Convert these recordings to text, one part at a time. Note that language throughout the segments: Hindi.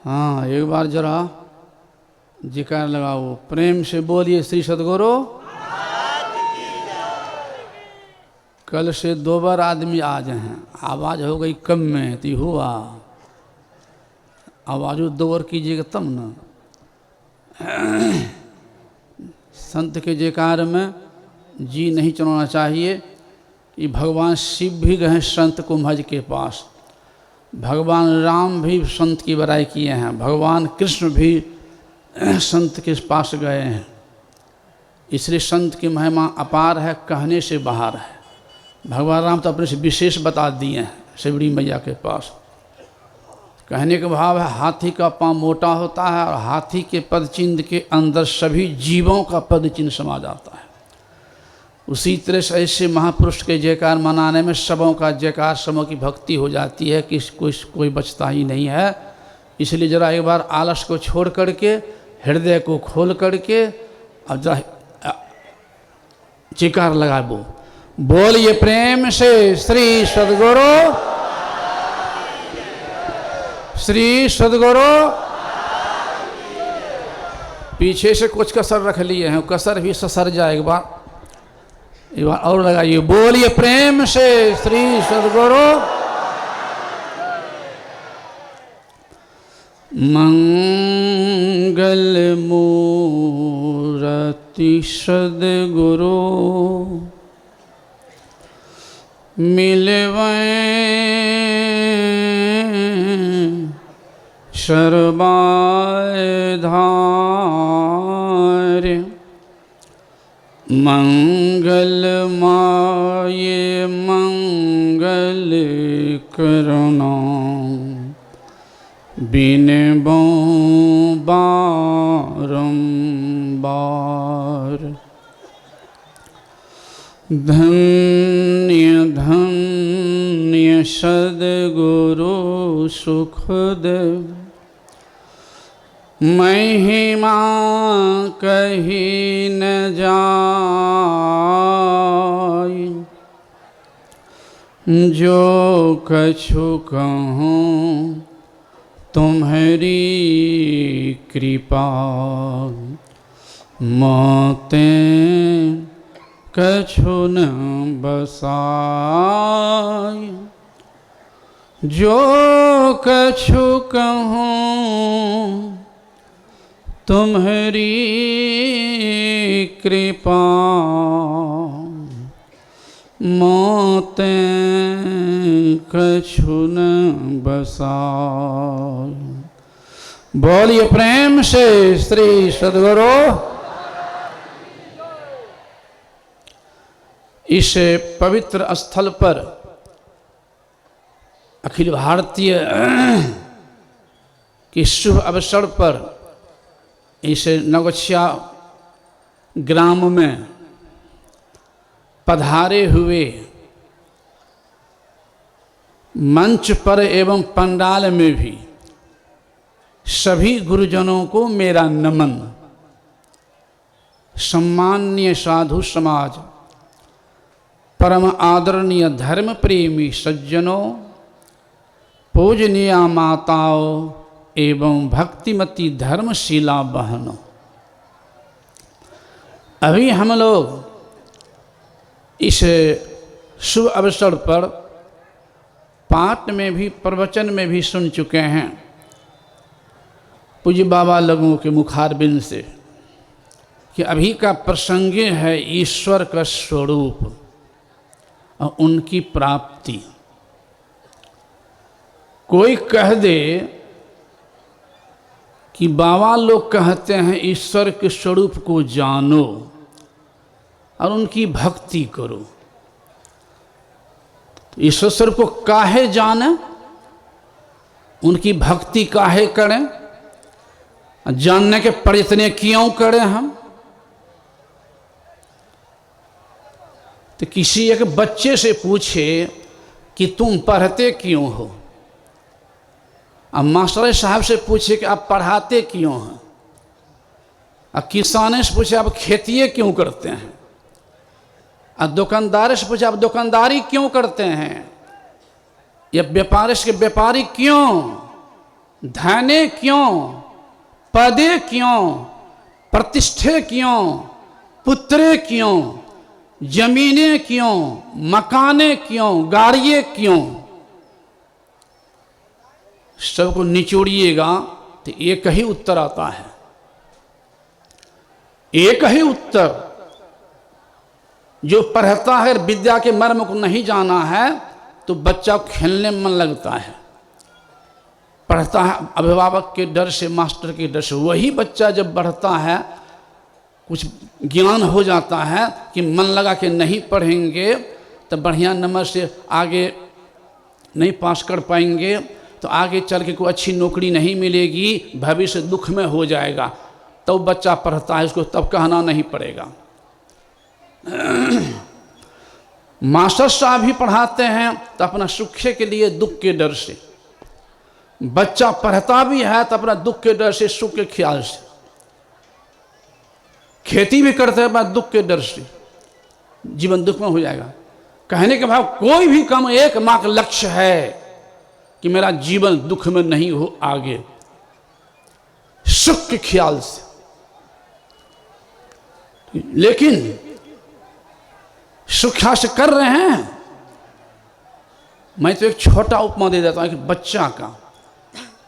हाँ, एक बार जरा जिक्र लगाओ, प्रेम से बोलिए श्री सद्गुरु। कल से 2 बार आदमी आज हैं, आवाज़ हो गई कम में तो हुआ, आवाज़ 2 बार कीजिएगा तब ना। संत के जयकार में जी नहीं चलाना चाहिए। कि भगवान शिव भी गए संत कुंभज के पास, भगवान राम भी संत की बड़ाई किए हैं, भगवान कृष्ण भी संत के पास गए हैं। इसलिए संत की महिमा अपार है, कहने से बाहर है। भगवान राम तो अपने से विशेष बता दिए हैं शिवड़ी मैया के पास। कहने का भाव है, हाथी का पाँव मोटा होता है और हाथी के पद चिन्ह के अंदर सभी जीवों का पद चिन्ह समा जाता है। उसी तरह से ऐसे महापुरुष के जयकार मनाने में सबों का जयकार, सबों की भक्ति हो जाती है कि कोई बचता ही नहीं है। इसलिए जरा एक बार आलस को छोड़ करके, हृदय को खोल करके अब जरा जयकार लगा बोलिए प्रेम से श्री सद्गुरु, श्री सद्गुरु। पीछे से कुछ कसर रख लिए हैं, कसर भी ससर जाए। एक बार और लगाइए, बोलिए प्रेम से श्री सद्गुरु। मंगल मूर्ति सद्गुरु मिलवै सर्वाधार, मंगल माये मंगल करुणा बिनबो बारंबार। धन्य धन्य सद्गुरु सुखदेव, महिमा कही न जाय। जो कछु कहूँ तुम्हारी कृपा, मोते कछु न बसाय। जो कछु कहूँ तुम्हारी कृपा, मोते कछु न बसाय। बोलिए प्रेम से श्री सद्गुरु। इस पवित्र स्थल पर अखिल भारतीय के शुभ अवसर पर इस नवगछिया ग्राम में पधारे हुए मंच पर एवं पंडाल में भी सभी गुरुजनों को मेरा नमन। सम्माननीय साधु समाज, परम आदरणीय धर्म प्रेमी सज्जनों, पूजनीय माताओं एवं भक्तिमती धर्मशीला बहनों, अभी हम लोग इस शुभ अवसर पर पाठ में भी प्रवचन में भी सुन चुके हैं पूज्य बाबा लोगों के मुखारबिंद से कि अभी का प्रसंग है ईश्वर का स्वरूप और उनकी प्राप्ति। कोई कह दे कि बाबा लोग कहते हैं ईश्वर के स्वरूप को जानो और उनकी भक्ति करो, तो ईश्वर स्वरूप को काहे जाने, उनकी भक्ति काहे करें, जानने के प्रयत्न क्यों करें हम। तो किसी एक बच्चे से पूछे कि तुम पढ़ते क्यों हो, अब मास्टर साहब से पूछे कि आप पढ़ाते क्यों हैं, अब किसान से पूछे आप खेती क्यों करते हैं, अब दुकानदार से पूछे आप दुकानदारी क्यों करते हैं, या व्यापारी से व्यापारी क्यों धने क्यों, पदे क्यों, प्रतिष्ठे क्यों, पुत्रे क्यों, जमीनें क्यों, मकाने क्यों, गाड़िए क्यों, सबको निचोड़िएगा तो एक ही उत्तर आता है, एक ही उत्तर। जो पढ़ता है, विद्या के मर्म को नहीं जाना है तो बच्चा खेलने में मन लगता है, पढ़ता है अभिभावक के डर से, मास्टर के डर से। वही बच्चा जब बढ़ता है, कुछ ज्ञान हो जाता है कि मन लगा के नहीं पढ़ेंगे तो बढ़िया नंबर से आगे नहीं पास कर पाएंगे, तो आगे चल के कोई अच्छी नौकरी नहीं मिलेगी, भविष्य दुख में हो जाएगा, तो बच्चा पढ़ता है, उसको तब कहना नहीं पड़ेगा। मास्टर साहब भी पढ़ाते हैं तो अपना सुख के लिए, दुख के डर से। बच्चा पढ़ता भी है तो अपना दुख के डर से, सुख के ख्याल से। खेती भी करते हैं अपना दुख के डर से, जीवन दुख में हो जाएगा। कहने के भाव कोई भी काम एकमात्र लक्ष्य है कि मेरा जीवन दुख में नहीं हो आगे, सुख के ख्याल से। लेकिन सुख्या से कर रहे हैं। मैं तो एक छोटा उपमा दे देता हूं, एक बच्चा का।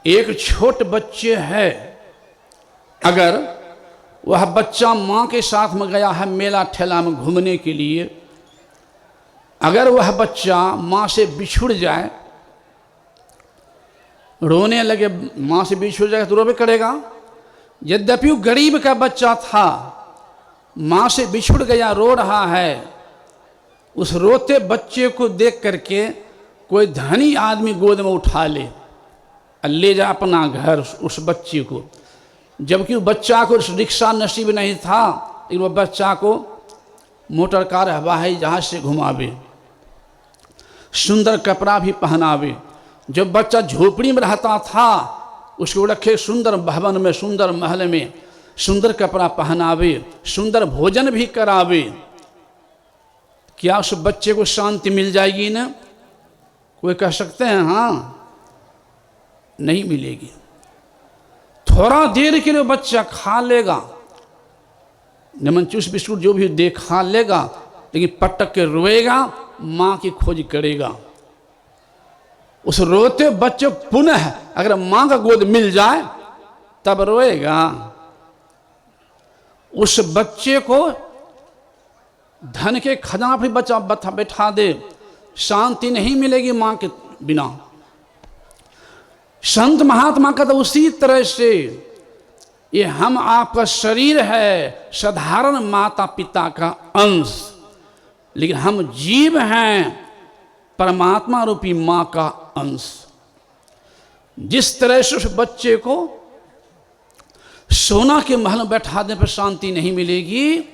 एक छोटे बच्चे है, अगर वह बच्चा मां के साथ में गया है मेला ठेला में घूमने के लिए, अगर वह बच्चा मां से बिछुड़ जाए, रोने लगे, मां से बिछुड़ जाए तो रोबे करेगा। यद्यपि वो गरीब का बच्चा था, मां से बिछुड़ गया, रो रहा है, उस रोते बच्चे को देख करके कोई धनी आदमी गोद में उठा ले और ले जा अपना घर उस बच्चे को। जबकि उस बच्चा को रिक्शा नसीब नहीं था, लेकिन वह बच्चा को मोटर कार, हवाई जहाज से घुमावे, सुंदर कपड़ा भी पहनावे। जब बच्चा झोपड़ी में रहता था, उसको रखे सुंदर भवन में, सुंदर महल में, सुंदर कपड़ा पहनावे, सुंदर भोजन भी करावे। क्या उस बच्चे को शांति मिल जाएगी ना? कोई कह सकते हैं हाँ, नहीं मिलेगी। थोड़ा देर के लिए बच्चा खा लेगा, नमन चूस बिस्कुट जो भी दे खा लेगा, लेकिन पटक के रोएगा, मां की खोज करेगा। उस रोते बच्चे पुनः अगर मां का गोद मिल जाए तब रोएगा। उस बच्चे को धन के खजाना पर बच्चा बैठा दे, शांति नहीं मिलेगी मां के बिना। संत महात्मा का तो उसी तरह से, ये हम आपका शरीर है, साधारण माता पिता का अंश, लेकिन हम जीव हैं परमात्मा रूपी मां का अंश। जिस तरह से उस बच्चे को सोना के महल में बैठा देने पर शांति नहीं मिलेगी,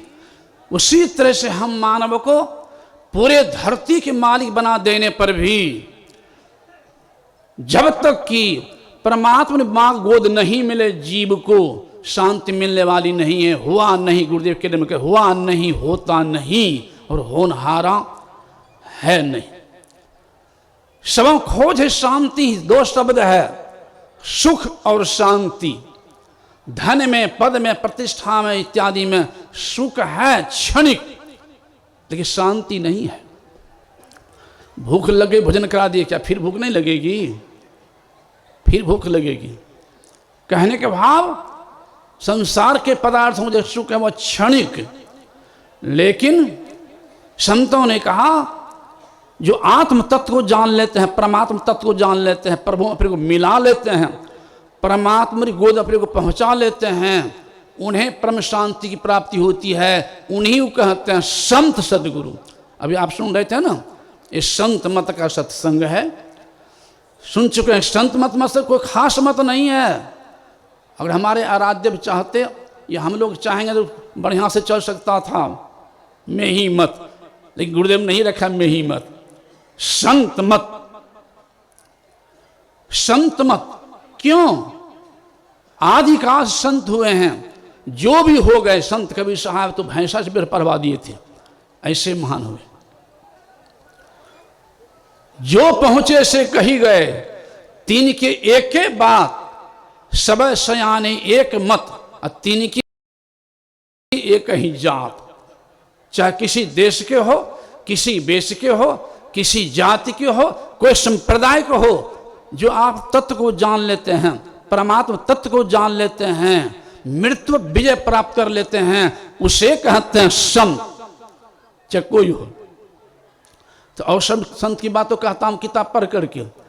उसी तरह से हम मानव को पूरे धरती के मालिक बना देने पर भी जब तक कि परमात्मा ने मां गोद नहीं मिले, जीव को शांति मिलने वाली नहीं है। हुआ नहीं, गुरुदेव के लिए हुआ नहीं, होता नहीं और होनहारा है नहीं। सब खोज है शांति, दो शब्द है, सुख और शांति। धन में, पद में, प्रतिष्ठा में इत्यादि में सुख है क्षणिक, लेकिन शांति नहीं है। भूख लगे, भोजन करा दिए, क्या फिर भूख नहीं लगेगी? फिर भूख लगेगी। कहने के भाव संसार के पदार्थों जो सुख है वह क्षणिक, लेकिन संतों ने कहा जो आत्म तत्व को जान लेते हैं, परमात्मा तत्व को जान लेते हैं, प्रभु अपने को मिला लेते हैं, परमात्मा की गोद अपने को पहुंचा लेते हैं, उन्हें परम शांति की प्राप्ति होती है। उन्हीं को कहते हैं संत सदगुरु। अभी आप सुन रहे थे ना, ये संत मत का सत्संग है, सुन चुके हैं। संत मत से कोई खास मत नहीं है। अगर हमारे आराध्य चाहते या हम लोग चाहेंगे तो बढ़िया से चल सकता था, में ही मत, लेकिन गुरुदेव नहीं रखा में ही मत, संत मत। संत मत क्यों? आदिकाल संत हुए हैं, जो भी हो गए संत। कबीर साहब तो भैंसा से भी पढ़वा दिए थे, ऐसे महान हुए। जो पहुंचे से कही गए, तीन के एक के बात सब सयाने एक मत, तीन की एक ही जात। चाहे किसी देश के हो, किसी वेश के हो, किसी जाति के हो, कोई संप्रदाय के हो, जो आप तत्व को जान लेते हैं, परमात्मा तत्व को जान लेते हैं, मृत्यु विजय प्राप्त कर लेते हैं, उसे कहते हैं संत। चाहे कोई हो। तो और सब संत की बातों कहता हूं किताब पढ़ करके।